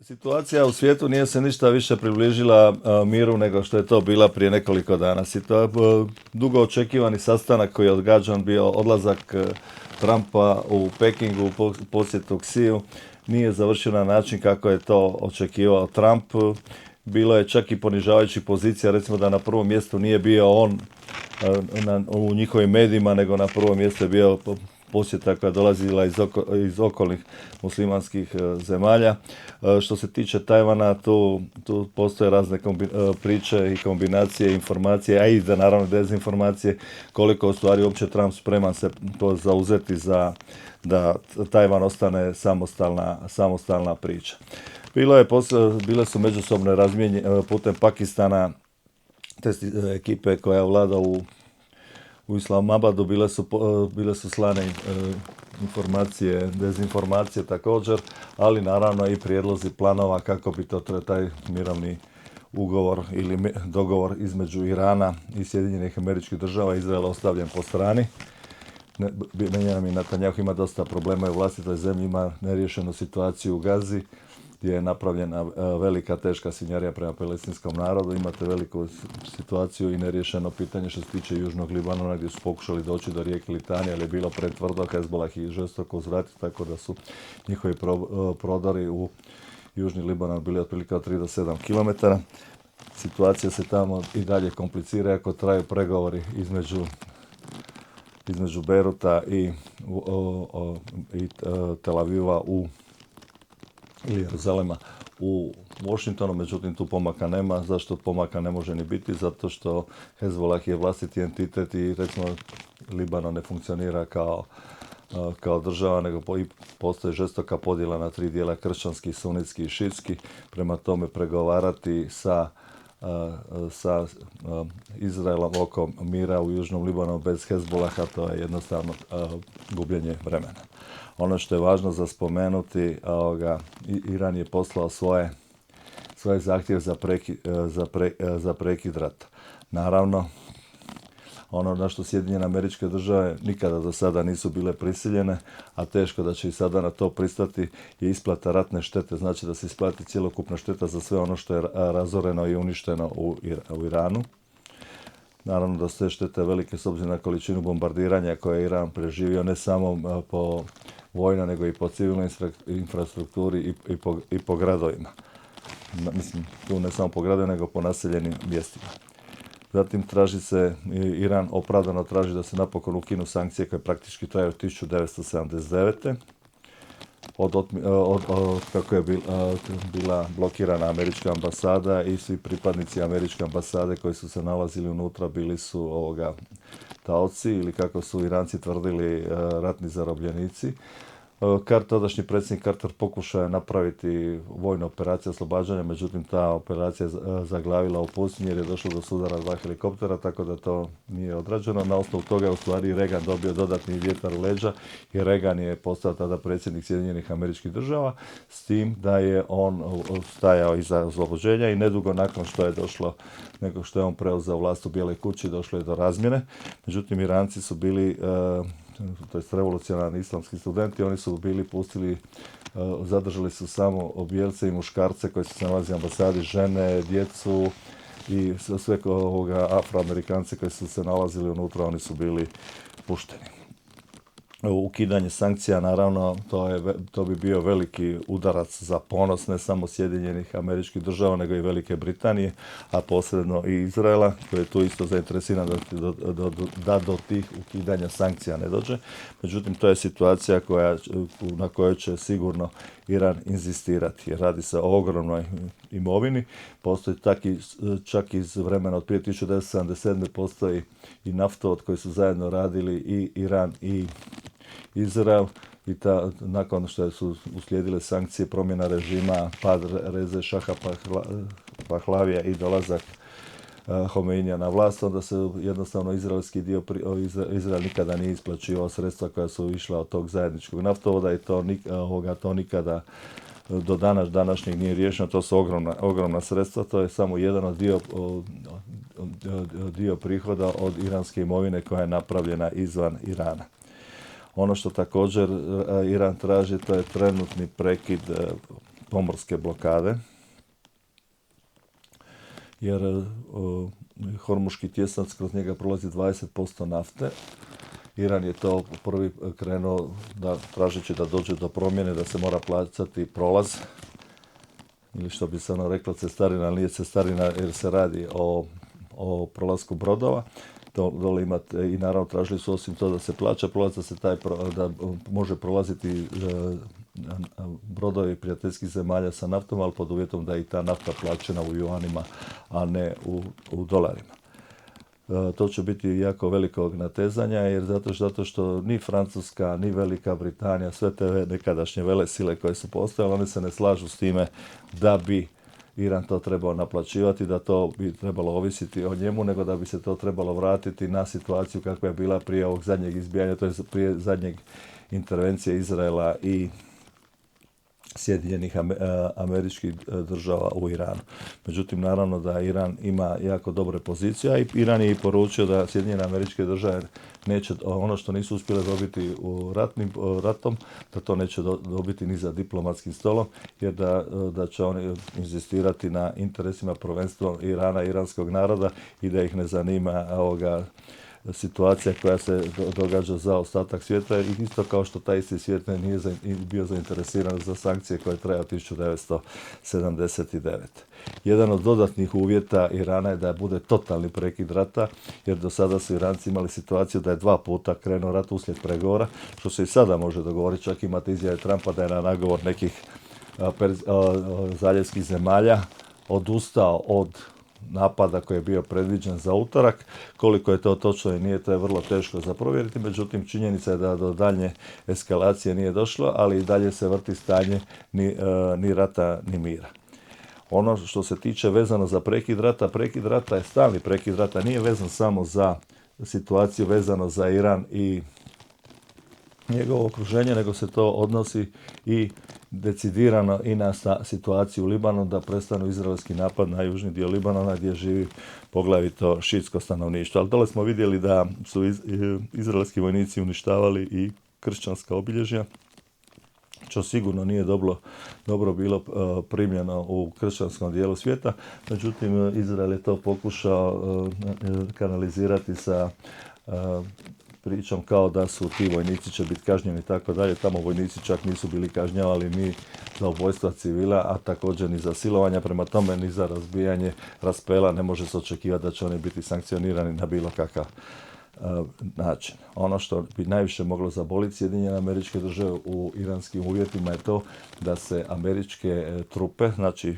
Situacija u svijetu nije se ništa više približila miru nego što je to bila prije nekoliko dana. Dugo očekivani sastanak koji je odgađan bio odlazak Trumpa u Pekingu u posjetu Ksiju nije završio na način kako je to očekivao Trump. Bilo je čak i ponižavajućih pozicija, recimo da na prvom mjestu nije bio on u njihovim medijima, nego na prvom mjestu je bio posjeta koja je dolazila iz okolnih muslimanskih zemalja. Što se tiče Tajvana, tu postoje razne priče i kombinacije informacije, a i da naravno dezinformacije, koliko u stvari uopće Trump spreman se to zauzeti da Tajvan ostane samostalna priča. Bile su međusobne razmjene putem Pakistana, te ekipe koja vlada u Islamabadu, bile su slane informacije, dezinformacije također, ali naravno i prijedlozi planova kako bi taj mirovni ugovor ili dogovor između Irana i Sjedinjenih Američkih Država Izraela ostavljen po strani. Benjamin Netanjahu ima dosta problema i u vlastitoj zemlji, ima neriješenu situaciju u Gazi, gdje je napravljena velika teška svinjarija prema palestinskom narodu. Imate veliku situaciju i neriješeno pitanje što se tiče Južnog Libanona, gdje su pokušali doći do rijeke Litani, ali je bilo pretvrdo, Hezbollah ih žestoko uzvratiti, tako da su njihovi prodori u Južni Libanon bili otprilike od 3 do 7 km. Situacija se tamo i dalje komplicira, ako traju pregovori između Beiruta i Tel Aviva ili Jeruzalema u Washingtonu, međutim tu pomaka nema. Zašto pomaka ne može ni biti? Zato što Hezbollah je vlastiti entitet i recimo Libanon ne funkcionira kao država, nego postoji žestoka podjela na 3 dijela, kršćanski, sunitski i šitski. Prema tome pregovarati sa Izraelom oko mira u Južnom Libanonu bez Hezbollaha, to je jednostavno gubljenje vremena. Ono što je važno za spomenuti, Iran je poslao svoje zahtjeve za prekid rata. Naravno, ono na što Sjedinjene Američke Države nikada do sada nisu bile prisiljene, a teško da će i sada na to pristati, je isplata ratne štete. Znači da se isplati cjelokupna šteta za sve ono što je razoreno i uništeno u Iranu. Naravno da su te štete velike s obzirom na količinu bombardiranja koje je Iran preživio, ne samo po vojnoj, nego i po civilnoj infrastrukturi i po gradovima. Mislim, tu ne samo po gradovima, nego po naseljenim mjestima. Zatim Iran opravdano traži da se napokon ukinu sankcije koje praktički traju od 1979. Kako je bila blokirana američka ambasada i svi pripadnici američke ambasade koji su se nalazili unutra bili su taoci ili kako su Iranci tvrdili ratni zarobljenici. Tadašnji predsjednik Carter pokušao je napraviti vojnu operaciju oslobađanja, međutim ta operacija je zaglavila u pustinji jer je došlo do sudara 2 helikoptera, tako da to nije odrađeno. Na osnovu toga je u stvari Reagan dobio dodatni vjetar u leđa i Reagan je postao tada predsjednik Sjedinjenih Američkih Država, s tim da je on stajao iza oslobođenja i nedugo nakon što je došlo, nego što je on preuzeo vlast u Bijeloj kući, došlo je do razmjene. Međutim, Iranci su bili to jest revolucionarni islamski studenti, oni su bili zadržali su samo bijelce i muškarce koji su se nalazili u ambasadi, žene, djecu i sve Afroamerikance koji su se nalazili unutra, oni su bili pušteni. Ukidanje sankcija, naravno, to bi bio veliki udarac za ponos ne samo Sjedinjenih Američkih Država, nego i Velike Britanije, a posredno i Izraela, koji je tu isto zainteresiran da do tih ukidanja sankcija ne dođe. Međutim, to je situacija na kojoj će sigurno Iran inzistirati, jer radi se o ogromnoj imovini. Postoji čak iz vremena od prije 1977. postoji i naftovod koji su zajedno radili i Iran i Izrael, i nakon što su uslijedile sankcije, promjena režima, pad Reze Šaha Pahlavija i dolazak Homeinija na vlast, onda se jednostavno Izrael nikada nije isplaćivao sredstva koja su išla od tog zajedničkog naftovoda i to nikada do današnjeg nije riješeno. To su ogromna sredstva, to je samo jedan od dio prihoda od iranske imovine koja je napravljena izvan Irana. Ono što također Iran traži, to je trenutni prekid pomorske blokade, jer Hormuški tjesnac, kroz njega prolazi 20% nafte. Iran je to prvi krenuo da tražeći da dođe do promjene, da se mora plaćati prolaz, ili što bi se ono reklo cestarina, ali nije cestarina jer se radi o prolasku brodova. Dole imate, i naravno tražili su osim to da se plaća prolaz, da može prolaziti brodovi prijateljskih zemalja sa naftom, ali pod uvjetom da je i ta nafta plaćena u juanima, a ne u dolarima. To će biti jako velikog natezanja, jer zato što ni Francuska, ni Velika Britanija, sve te nekadašnje velesile koje su postojale, one se ne slažu s time da bi Iran to trebao naplaćivati, da to bi trebalo ovisiti o njemu, nego da bi se to trebalo vratiti na situaciju kakva je bila prije ovog zadnjeg izbijanja, to je prije zadnjeg intervencije Izraela i Sjedinjenih Američkih Država u Iranu. Međutim, naravno da Iran ima jako dobre pozicije, a i Iran je i poručio da Sjedinjene Američke Države neće, ono što nisu uspjele dobiti u ratom, da to neće dobiti ni za diplomatskim stolom, jer da će oni inzistirati na interesima prvenstveno Irana, iranskog naroda, i da ih ne zanima situacija koja se događa za ostatak svijeta, i isto kao što taj isti svijet nije bio zainteresiran za sankcije koje traje od 1979. Jedan od dodatnih uvjeta Irana je da bude totalni prekid rata, jer do sada su Iranci imali situaciju da je 2 puta krenuo rat uslijed pregovora, što se i sada može dogovoriti. Čak imate izjave Trumpa da je na nagovor nekih zaljevskih zemalja odustao od napada koji je bio predviđen za utorak. Koliko je to točno i nije, to je vrlo teško za provjeriti, međutim činjenica je da do daljnje eskalacije nije došlo, ali i dalje se vrti stanje ni rata ni mira. Ono što se tiče vezano za prekid rata je stalni prekid rata, nije vezan samo za situaciju vezano za Iran i njegovo okruženje, nego se to odnosi i decidirano i na situaciju u Libanonu, da prestanu izraelski napad na južni dio Libanona gdje živi poglavito šiitsko stanovništvo. Ali dole smo vidjeli da su izraelski vojnici uništavali i kršćanska obilježja, što sigurno nije dobro bilo primljeno u kršćanskom dijelu svijeta. Međutim, Izrael je to pokušao kanalizirati sa pričom kao da su ti vojnici će biti kažnjeni i tako dalje. Tamo vojnici čak nisu bili kažnjavali ni za ubojstva civila, a također ni za silovanja, prema tome ni za razbijanje raspela ne može se očekivati da će oni biti sankcionirani na bilo kakav način. Ono što bi najviše moglo zaboliti Sjedinjene Američke Države u iranskim uvjetima je to da se američke trupe, znači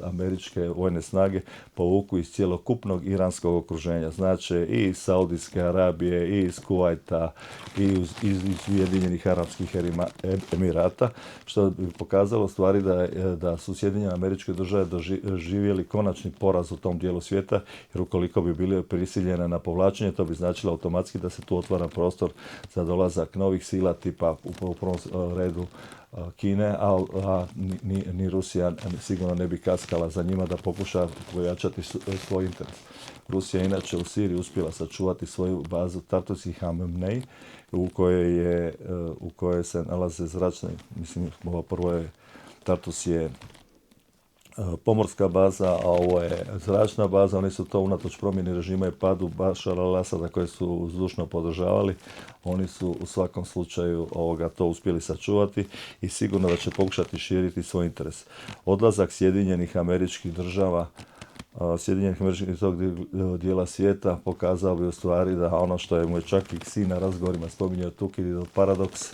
američke vojne snage, povuku iz cjelokupnog iranskog okruženja. Znači i iz Saudijske Arabije, i iz Kuvajta, i iz Ujedinjenih Arapskih Emirata, što bi pokazalo stvari da su Sjedinjene Američke Države doživjeli konačni poraz u tom dijelu svijeta, jer ukoliko bi bili prisiljene na povlačenje, to bi značilo automatski da se tu otvara prostor za dolazak novih sila, tipa u prvom redu Kine, a ni Rusija sigurno ne bi kaskala za njima da pokuša pojačati svoj interes. Rusija inače u Siriji uspjela sačuvati svoju bazu Tartus i Hamemnej, u kojoj se nalaze zračne, prvo je Tartus je pomorska baza, a ovo je zračna baza. Oni su to unatoč promjeni režima i padu Bašara al-Asada koje su zdušno podržavali, oni su u svakom slučaju to uspjeli sačuvati i sigurno da će pokušati širiti svoj interes. Odlazak Sjedinjenih Američkih Država iz tog dijela svijeta pokazao bi u stvari da ono što je mu je čak i sin na razgovorima spominjao Tukididov paradoks,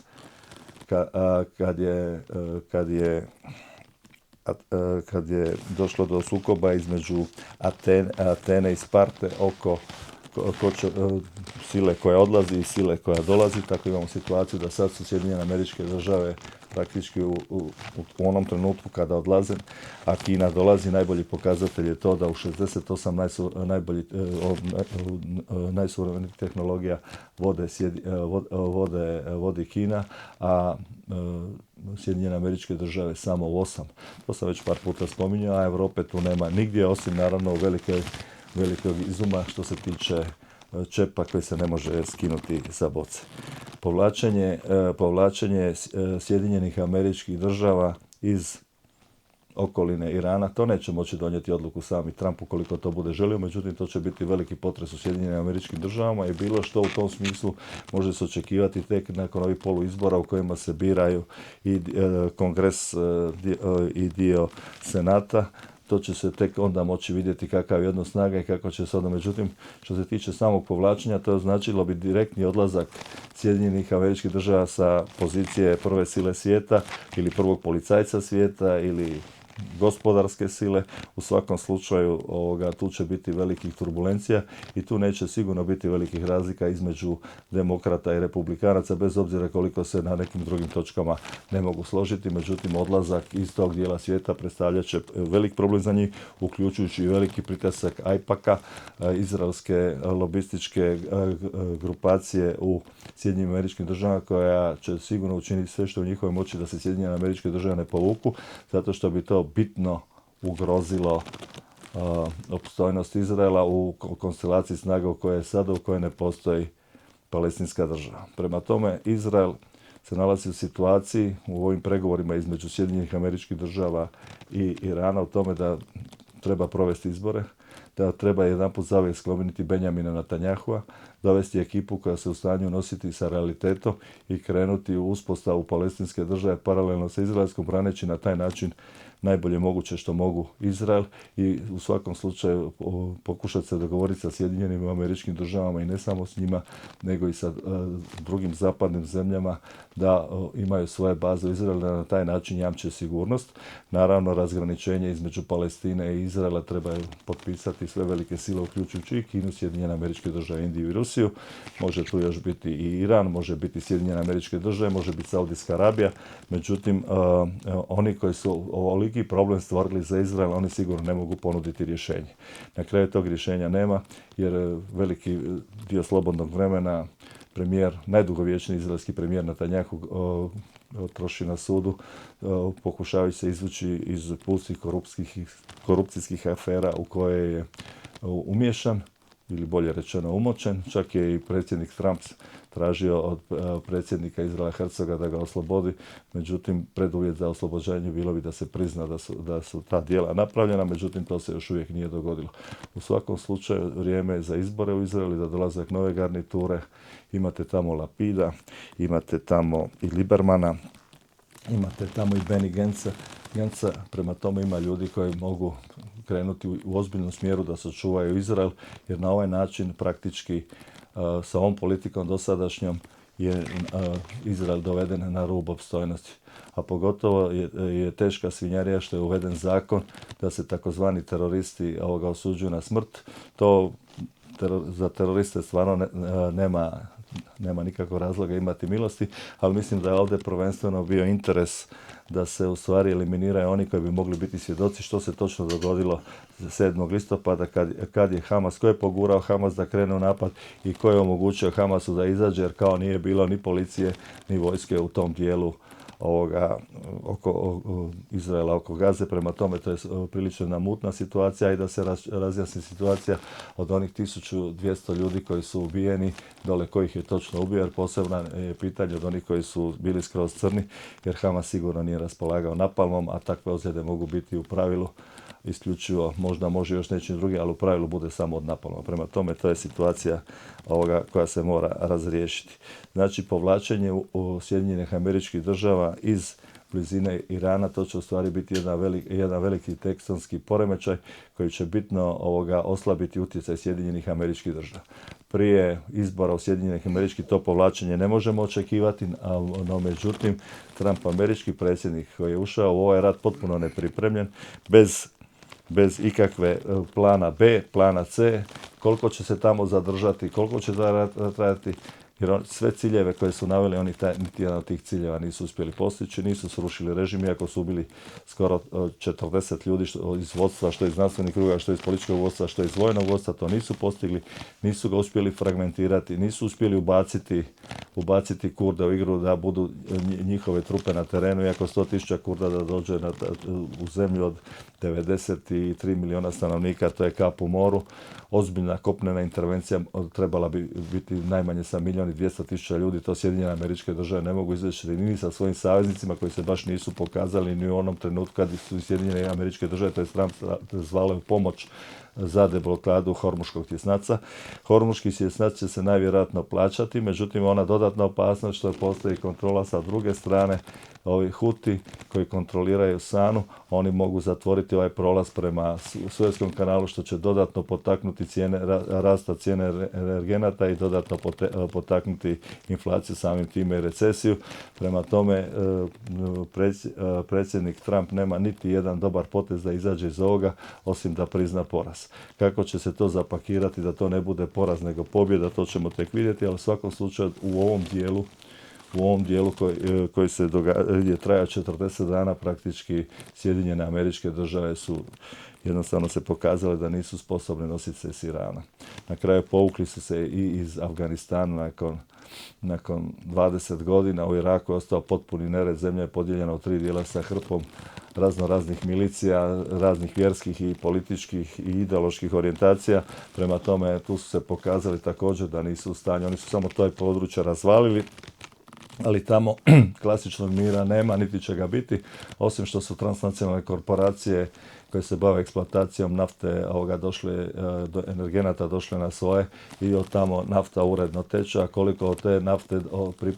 kad je došlo do sukoba između Atene i Sparte oko sile koja odlazi i sile koja dolazi, tako imamo situaciju da sad su Sjedinjene Američke Države praktički u onom trenutku kada odlaze, a Kina dolazi. Najbolji pokazatelj je to da u 68 najsuvremenijih tehnologija vodi Kina, a Sjedinjene Američke Države samo u 8. To sam već par puta spominjao, a Europe tu nema nigdje, osim naravno velikog izuma što se tiče čepa koji se ne može skinuti sa boce. Povlačenje Sjedinjenih Američkih Država iz okoline Irana, to neće moći donijeti odluku sami Trump ukoliko to bude želio, međutim to će biti veliki potres u Sjedinjenim Američkim Državama i bilo što u tom smislu može se očekivati tek nakon ovih poluizbora u kojima se biraju i Kongres i dio Senata. To će se tek onda moći vidjeti kakav je odnos snaga i kako će se onda. Međutim, što se tiče samog povlačenja, to značilo bi direktni odlazak Sjedinjenih Američkih Država sa pozicije prve sile svijeta ili prvog policajca svijeta ili gospodarske sile. U svakom slučaju tu će biti velikih turbulencija i tu neće sigurno biti velikih razlika između demokrata i republikanaca, bez obzira koliko se na nekim drugim točkama ne mogu složiti. Međutim, odlazak iz tog dijela svijeta predstavljat će velik problem za njih, uključujući i veliki pritisak AIPAC-a, izraelske lobističke grupacije u Sjedinjenim Američkim Državama, koja će sigurno učiniti sve što u njihovoj moći da se Sjedinjene Američke Države ne povuku, zato što bi to bitno ugrozilo opstojnost Izraela u konstelaciji snaga u kojoj je sada, u kojoj ne postoji palestinska država. Prema tome, Izrael se nalazi u situaciji u ovim pregovorima između Sjedinjenih Američkih Država i Irana u tome da treba provesti izbore, da treba jedanput zauvijek skloniti Benjamina Netanyahua, dovesti ekipu koja se u stanju nositi sa realitetom i krenuti u uspostavu palestinske države paralelno sa izraelskom, braneći na taj način najbolje moguće što mogu Izrael i u svakom slučaju pokušati se dogovoriti sa Sjedinjenim Američkim Državama i ne samo s njima, nego i sa drugim zapadnim zemljama da imaju svoje baze u Izraelu, da na taj način jamče sigurnost. Naravno, razgraničenje između Palestine i Izraela trebaju potpisati sve velike sile, uključujući i Kinu, Sjedinjene Američke Države, Indiju i Rusiju. Može tu još biti i Iran, može biti Sjedinjene Američke Države, može biti Saudijska Arabija. Međutim, oni koji su ovoliki problem stvorili za Izrael, oni sigurno ne mogu ponuditi rješenje. Na kraju tog rješenja nema, jer veliki dio slobodnog vremena najdugovječniji izraelski premijer Netanyahu troši na sudu, pokušavajući se izvući iz pustih korupcijskih afera u koje je umiješan, ili bolje rečeno umočen. Čak je i predsjednik Trump tražio od predsjednika Izraela Herzoga da ga oslobodi, međutim preduvjet za oslobođenje bilo bi da se prizna da su ta djela napravljena, međutim to se još uvijek nije dogodilo. U svakom slučaju vrijeme je za izbore u Izraelu, da dolazak nove garniture. Imate tamo Lapida, imate tamo i Libermana, imate tamo i Benny Gantza, prema tome ima ljudi koji mogu krenuti u ozbiljnom smjeru da sačuvaju Izrael, jer na ovaj način praktički sa ovom politikom dosadašnjom je Izrael doveden na rub opstojnosti. A pogotovo je teška svinjarija što je uveden zakon da se takozvani teroristi osuđuju na smrt. To za teroriste stvarno nema nikakvog razloga imati milosti, ali mislim da je ovdje prvenstveno bio interes da se u stvari eliminiraju oni koji bi mogli biti svjedoci što se točno dogodilo 7. listopada kad je Hamas, ko je pogurao Hamas da krene u napad i ko je omogućio Hamasu da izađe, jer kao nije bilo ni policije ni vojske u tom dijelu oko Izraela, oko Gaze. Prema tome to je prilično jedna mutna situacija i da se razjasni situacija od onih 1200 ljudi koji su ubijeni, dole kojih je točno ubio, jer posebno je pitanje od onih koji su bili skroz crni, jer Hamas sigurno nije raspolagao napalmom, a takve ozljede mogu biti u pravilu isključivo, možda može još nečim drugi, ali u pravilu bude samo od napalma. Prema tome, to je situacija koja se mora razriješiti. Znači, povlačenje u Sjedinjenih Američkih Država iz blizine Irana, to će u stvari biti jedan veliki tektonski poremećaj koji će bitno oslabiti utjecaj Sjedinjenih Američkih Država. Prije izbora u Sjedinjenih Američkih to povlačenje ne možemo očekivati, no međutim, Trump, američki predsjednik koji je ušao u ovaj rat potpuno nepripremljen, bez ikakve plana B, plana C, koliko će se tamo zadržati, koliko će trajati, jer sve ciljeve koje su naveli, niti jedan od tih ciljeva nisu uspjeli postići, nisu srušili režim, iako su bili skoro 40 ljudi iz vodstva, što iz znanstvenih kruga, što iz političkog vodstva, što iz vojnog vodstva, to nisu postigli, nisu ga uspjeli fragmentirati, nisu uspjeli ubaciti Kurde u igru da budu njihove trupe na terenu, iako 100.000 Kurda da dođe u zemlju od 93 milijuna stanovnika, to je kap u moru. Ozbiljna kopnena intervencija trebala bi biti najmanje sa 1.200.000 ljudi, to Sjedinjene Američke Države ne mogu izvršiti ni sa svojim saveznicima koji se baš nisu pokazali ni u onom trenutku kad su Sjedinjene Američke Države, to je Trump, zvale u pomoć za deblokadu Hormuškog tjesnaca. Hormuški tjesnac će se najvjerojatno plaćati, međutim ona dodatna opasnost što postoji kontrola sa druge strane, ovi Huti koji kontroliraju Sanu, oni mogu zatvoriti ovaj prolaz prema Suezkom kanalu što će dodatno potaknuti rasta cijene energenata i dodatno potaknuti inflaciju, samim time i recesiju. Prema tome, predsjednik Trump nema niti jedan dobar potez da izađe iz ovoga, osim da prizna poraz. Kako će se to zapakirati da to ne bude poraz nego pobjeda, to ćemo tek vidjeti, ali u svakom slučaju u ovom dijelu koji se je trajao 40 dana, praktički Sjedinjene Američke Države su jednostavno se pokazale da nisu sposobne nositi se s Irana. Na kraju povukli su se i iz Afganistana nakon 20 godina. U Iraku je ostao potpuni nered, zemlja je podijeljena u 3 dijela sa hrpom raznih milicija, raznih vjerskih i političkih i ideoloških orijentacija. Prema tome, tu su se pokazali također da nisu u stanju. Oni su samo to područje razvalili, ali tamo klasičnog mira nema, niti će ga biti, osim što su transnacionalne korporacije koje se bave eksploatacijom nafte do energenata došle na svoje i od tamo nafta uredno teče, a koliko od te nafte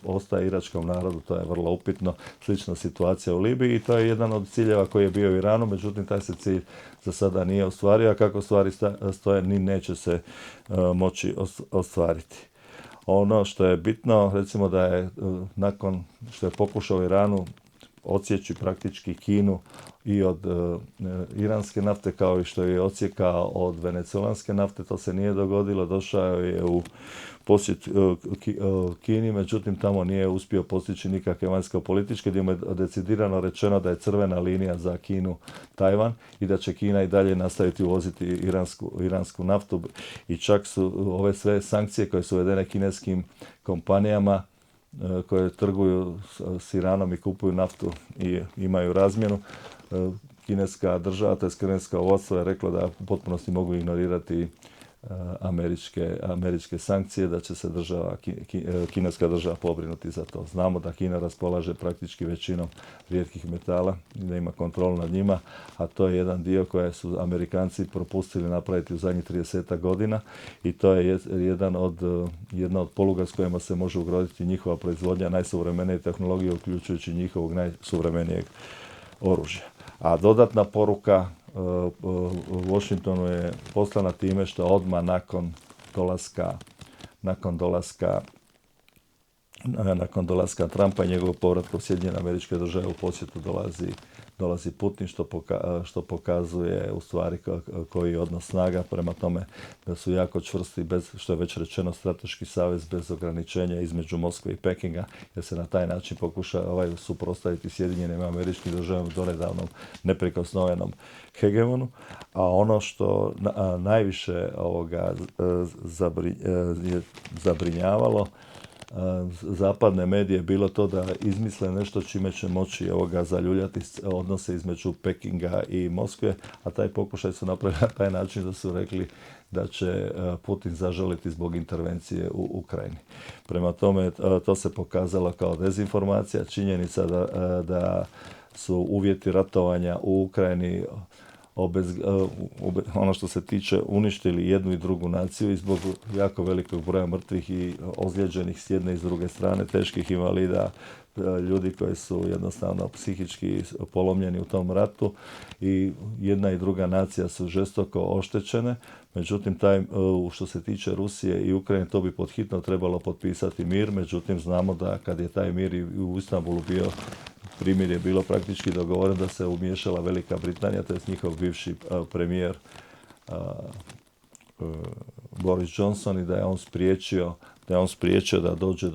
ostaje iračkom narodu, to je vrlo upitno. Slična situacija u Libiji i to je jedan od ciljeva koji je bio u Iranu, međutim taj se cilj za sada nije ostvario, a kako stvari stoje ni neće se moći ostvariti. Ono što je bitno, recimo da je nakon što je pokušao Iranu odsjeći praktički Kinu i od iranske nafte, kao i što je odsjekao od venecuelanske nafte, to se nije dogodilo. Došao je u posjet Kini, međutim tamo nije uspio postići nikakve vanjsko-političke, gdje mu je decidirano rečeno da je crvena linija za Kinu Tajvan i da će Kina i dalje nastaviti uvoziti iransku naftu. I čak su ove sve sankcije koje su uvedene kineskim kompanijama koje trguju s Iranom i kupuju naftu i imaju razmjenu, kineska država, to je kinesko vodstvo je reklo da u potpunosti mogu ignorirati američke sankcije, da će se kineska država pobrinuti za to. Znamo da Kina raspolaže praktički većinom rijetkih metala i da ima kontrolu nad njima, a to je jedan dio koje su Amerikanci propustili napraviti u zadnjih 30 godina i to je jedna od poluga s kojima se može ugroziti njihova proizvodnja najsuvremenije tehnologije, uključujući njihovog najsuvremenijeg oružja. A dodatna poruka Washingtonu je poslana time što odmah nakon dolaska Trumpa i njegovog povratka u Sjedinjene Američke Države u posjetu dolazi Putin, što pokazuje u stvari koji je odnos snaga, prema tome da su jako čvrsti, bez, što je već rečeno, strateški savez bez ograničenja između Moskve i Pekinga, jer se na taj način pokuša suprotstaviti Sjedinjenim Američkim Državama donedavnom neprikosnovenom hegemonu. A ono što najviše zabrinjavalo zapadne medije bilo to da izmisle nešto čime će moći zaljuljati odnose između Pekinga i Moskve, a taj pokušaj su napravili na taj način da su rekli da će Putin zažaliti zbog intervencije u Ukrajini. Prema tome, to se pokazalo kao dezinformacija, činjenica da su uvjeti ratovanja u Ukrajini ono što se tiče uništili jednu i drugu naciju i zbog jako velikog broja mrtvih i ozlijeđenih s jedne i s druge strane, teških invalida, ljudi koji su jednostavno psihički polomljeni u tom ratu i jedna i druga nacija su žestoko oštećene. Međutim, što se tiče Rusije i Ukrajine, to bi pod hitno trebalo potpisati mir, međutim znamo da kad je taj mir i u Istanbulu bio, primjer je bilo praktički dogovoreno da se umiješala Velika Britanija, to je njihov bivši premijer Boris Johnson, i da je on spriječio da je on spriječio da dođe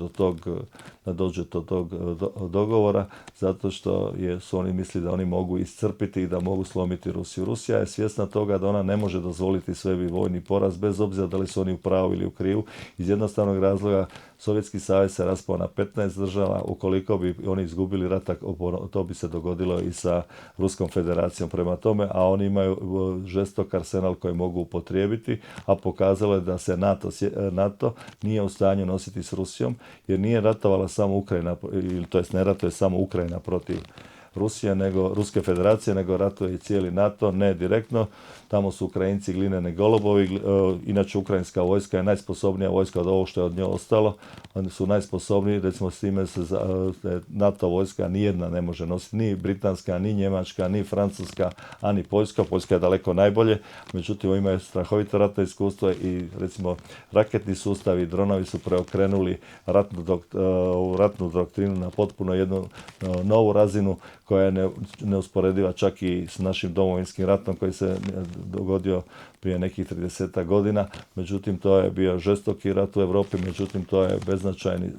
do tog dogovora, zato što su oni misli da oni mogu iscrpiti i da mogu slomiti Rusiju. Rusija je svjesna toga da ona ne može dozvoliti sebi vojni poraz, bez obzira da li su oni u pravu ili u krivu. Iz jednostavnog razloga Sovjetski savez se raspao na 15 država. Ukoliko bi oni izgubili rat, to bi se dogodilo i sa Ruskom federacijom. Prema tome, a oni imaju žestok arsenal koji mogu upotrijebiti, a pokazalo je da se NATO nije u stanju nositi s Rusijom, jer nije ratovala samo Ukrajina, to jest ne ratuje samo Ukrajina protiv Rusije, Ruske federacije, nego ratuje i cijeli NATO, ne direktno. Tamo su Ukrajinci glineni golubovi, inače ukrajinska vojska je najsposobnija vojska od ovog što je od nje ostalo. Oni su najsposobniji, recimo s time se NATO vojska nijedna ne može nositi, ni britanska, ni njemačka, ni francuska, a ni poljska. Poljska je daleko najbolje, međutim imaju strahovito ratno iskustvo i recimo raketni sustavi i dronovi su preokrenuli ratnu doktrinu na potpuno jednu novu razinu koja je neusporediva čak i s našim domovinskim ratom koji se dogodio prije nekih 30 godina. Međutim, to je bio žestoki rat u Europi, međutim, to je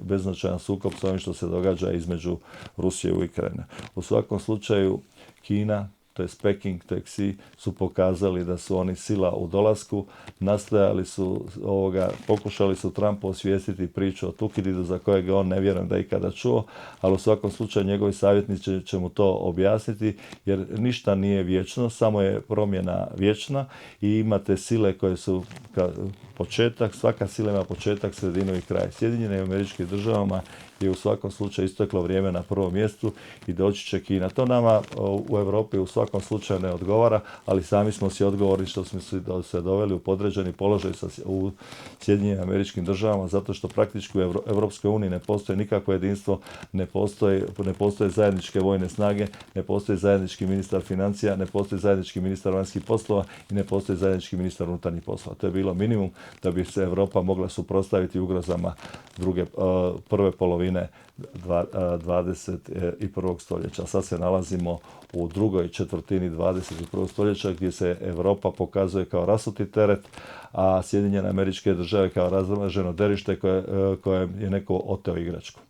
beznačajan sukob s ovim što se događa između Rusije i Ukrajine. U svakom slučaju, Kina, to je Peking, to je Xi, su pokazali da su oni sila u dolasku, pokušali su Trumpu osvijestiti priču o Tukididu za kojeg on ne vjerujem da je ikada čuo, ali u svakom slučaju njegovi savjetnici će mu to objasniti, jer ništa nije vječno, samo je promjena vječna i imate sile koje su početak, svaka sila ima početak, sredinu i kraj. Sjedinjenim Američkim Državama je u svakom slučaju isteklo vrijeme na prvom mjestu i doći će Kina. To nama u Europi u svakom slučaju ne odgovara, ali sami smo si odgovorni što smo se doveli u podređeni položaj u Sjedinjenim Američkim Državama, zato što praktički u Europskoj uniji ne postoji nikakvo jedinstvo, ne postoje zajedničke vojne snage, ne postoji zajednički ministar financija, ne postoji zajednički ministar vanjskih poslova i ne postoji zajednički ministar unutarnjih poslova. To je bilo minimum da bi se Europa mogla suprotstaviti ugrozama prve polovine 21. stoljeća. Sad se nalazimo u drugoj četvrtini 21. stoljeća gdje se Europa pokazuje kao rasuti teret, a Sjedinjene Američke Države kao razmaženo derište koje je neko oteo igračku.